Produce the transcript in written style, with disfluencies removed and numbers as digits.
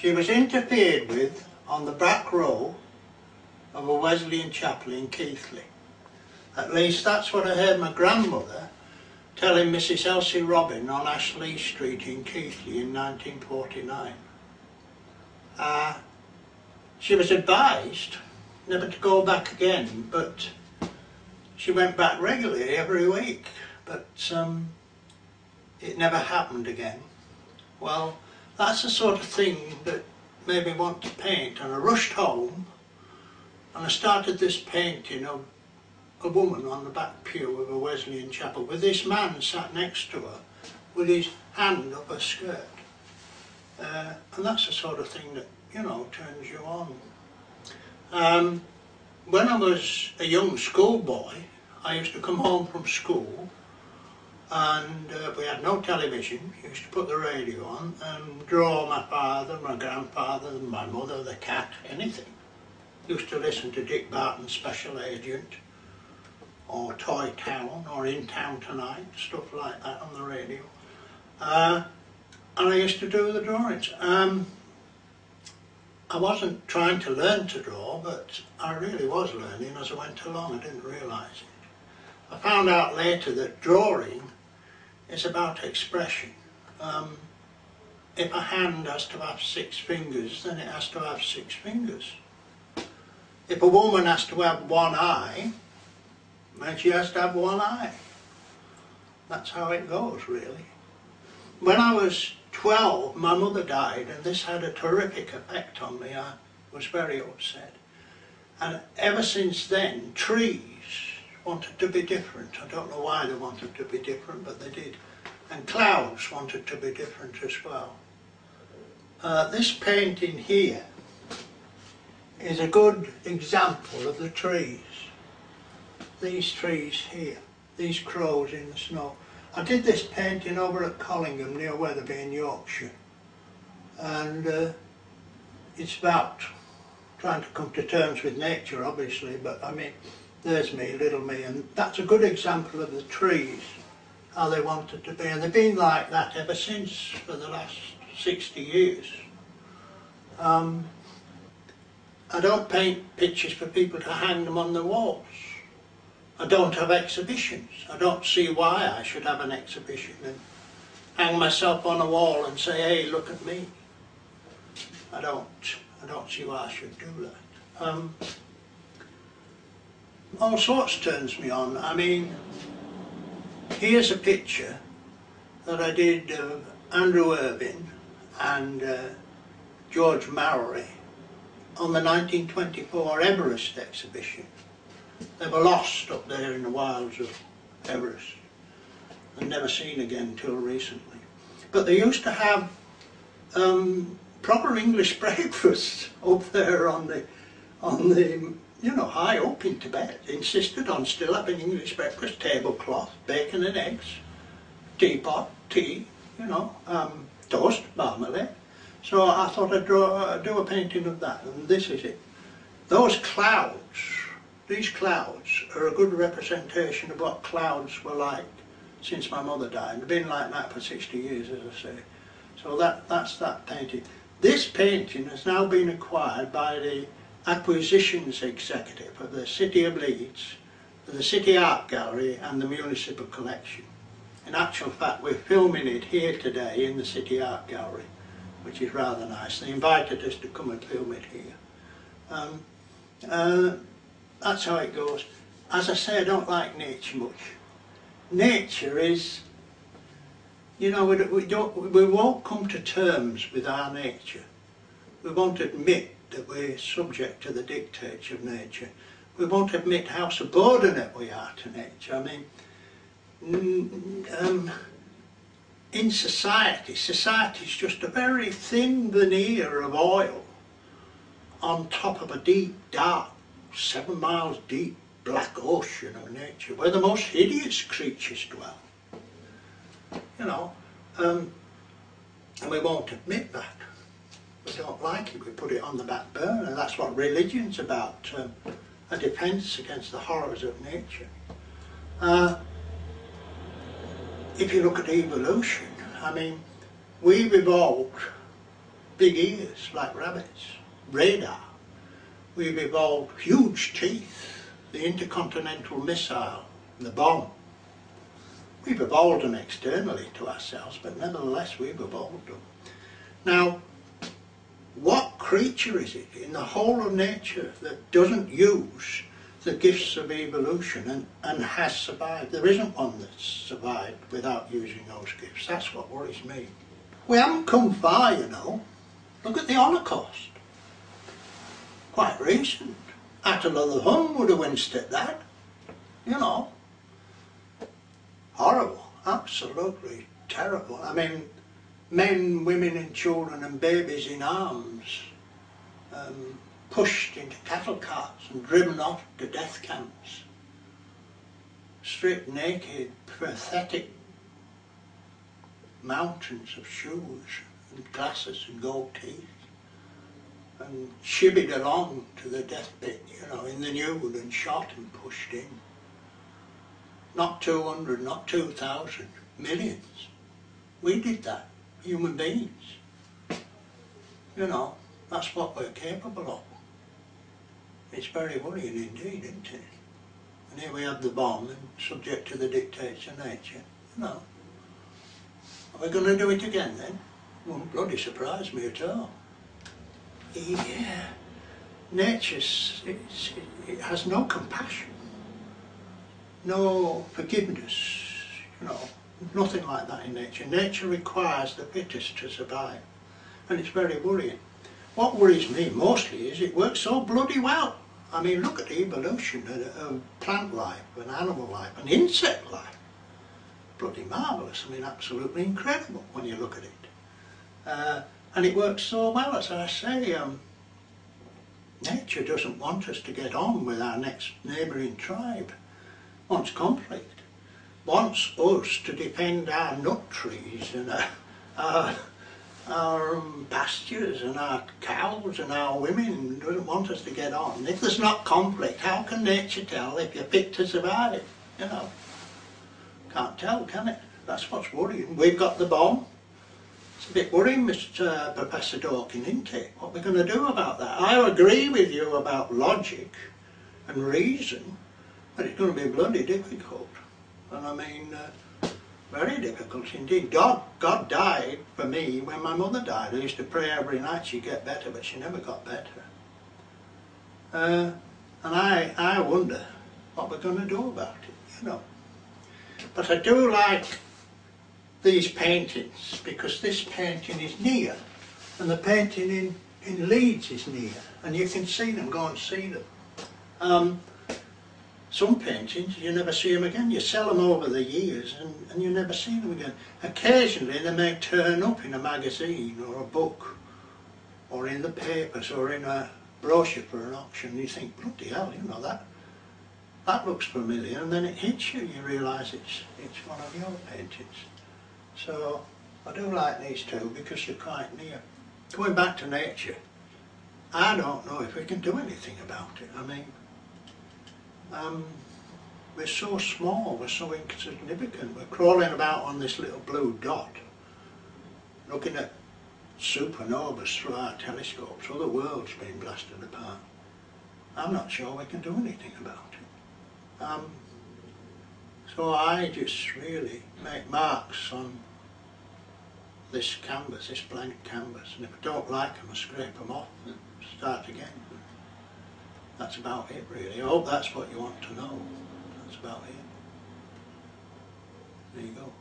She was interfered with on the back row of a Wesleyan chapel in Keighley. At least that's what I heard my grandmother telling Mrs. Elsie Robin on Ashley Street in Keighley in 1949. She was advised never to go back again, but she went back regularly every week, but it never happened again. Well, that's the sort of thing that made me want to paint, and I rushed home and I started this painting of a woman on the back pew of a Wesleyan chapel with this man sat next to her with his hand up her skirt. And that's the sort of thing that, you know, turns you on. When I was a young schoolboy, I used to come home from school and we had no television. I used to put the radio on and draw my father, my grandfather, my mother, the cat, anything. Used to listen to Dick Barton's Special Agent, or Toy Town, or In Town Tonight, stuff like that on the radio. And I used to do the drawings. I wasn't trying to learn to draw, but I really was learning as I went along. I didn't realise it. I found out later that drawing is about expression. If a hand has to have 6 fingers, then it has to have 6 fingers. If a woman has to have 1 eye, then she has to have 1 eye. That's how it goes, really. When I was 12, my mother died, and this had a terrific effect on me. I was very upset. And ever since then, trees wanted to be different. I don't know why they wanted to be different, but they did. And clouds wanted to be different as well. This painting here is a good example of the trees. These trees here, these crows in the snow. I did this painting over at Collingham near Wetherby in Yorkshire, and it's about trying to come to terms with nature, obviously, but I mean, there's me, little me, and that's a good example of the trees, how they wanted to be, and they've been like that ever since for the last 60 years. I don't paint pictures for people to hang them on the walls. I don't have exhibitions. I don't see why I should have an exhibition and hang myself on a wall and say, hey, look at me. I don't see why I should do that. All sorts turns me on. I mean, here's a picture that I did of Andrew Irvine and George Mallory on the 1924 Everest exhibition. They were lost up there in the wilds of Everest and never seen again until recently. But they used to have proper English breakfasts up there on the you know, high up in Tibet. Insisted on still having English breakfast, tablecloth, bacon and eggs, teapot, tea, you know, toast, marmalade. So I thought I'd do a painting of that, and this is it. Those clouds, these clouds are a good representation of what clouds were like since my mother died. They've been like that for 60 years, as I say. So that's that painting. This painting has now been acquired by the acquisitions executive of the City of Leeds, the City Art Gallery and the Municipal Collection. In actual fact, we're filming it here today in the City Art Gallery, which is rather nice. They invited us to come and film it here. That's how it goes. As I say, I don't like nature much. Nature is, you know, we won't come to terms with our nature. We won't admit that we're subject to the dictates of nature. We won't admit how subordinate we are to nature. I mean, in society, society's just a very thin veneer of oil on top of a deep, dark, 7 miles deep black ocean of nature, where the most hideous creatures dwell. You know, and we won't admit that. We don't like it, we put it on the back burner. That's what religion's about, a defence against the horrors of nature. If you look at evolution, I mean, we've evolved big ears like rabbits, radar. We've evolved huge teeth, the intercontinental missile, the bomb. We've evolved them externally to ourselves, but nevertheless we've evolved them. Now, what creature is it in the whole of nature that doesn't use the gifts of evolution and has survived? There isn't one that's survived without using those gifts. That's what worries me. We haven't come far, you know. Look at the Holocaust. Quite recent. Attila the Hun would have winced at that. You know. Horrible. Absolutely terrible. I mean, men, women and children and babies in arms, pushed into cattle carts and driven off to death camps. Stripped naked, pathetic mountains of shoes and glasses and gold teeth, and shibbied along to the death pit, you know, in the nude and shot and pushed in. Not 200, not 2,000, millions. We did that, human beings. You know, that's what we're capable of. It's very worrying indeed, isn't it? And here we have the bomb and subject to the dictates of nature, you know. Are we going to do it again then? Won't bloody surprise me at all. Yeah, nature, it has no compassion, no forgiveness, you know, nothing like that in nature. Nature requires the fittest to survive, and it's very worrying. What worries me mostly is it works so bloody well. I mean, look at the evolution of plant life and animal life and insect life. Bloody marvellous, I mean, absolutely incredible when you look at it. And it works so well, as I say. Nature doesn't want us to get on with our next neighbouring tribe. Wants conflict. Wants us to defend our nut trees and our pastures and our cows and our women. Doesn't want us to get on. If there's not conflict, how can nature tell if you're fit to survive it? You know, can't tell, can it? That's what's worrying. We've got the bomb. It's a bit worrying, Mr. Professor Dawkins, isn't it? What we're going to do about that? I agree with you about logic and reason, but it's going to be bloody difficult. And I mean, very difficult indeed. God died for me when my mother died. I used to pray every night she'd get better, but she never got better. And I wonder what we're going to do about it, you know. But I do like these paintings, because this painting is near, and the painting in Leeds is near, and you can see them, go and see them. Some paintings, you never see them again. You sell them over the years and you never see them again. Occasionally they may turn up in a magazine or a book or in the papers or in a brochure for an auction. You think, bloody hell, you know, that looks familiar, and then it hits you, you realise it's one of your paintings. So I do like these two because they're quite near. Going back to nature, I don't know if we can do anything about it. I mean, we're so small, we're so insignificant. We're crawling about on this little blue dot, looking at supernovas through our telescopes. Other worlds being blasted apart. I'm not sure we can do anything about it. So I just really make marks on this canvas, this blank canvas, and if I don't like them I scrape them off and start again. That's about it really. I hope that's what you want to know. That's about it. There you go.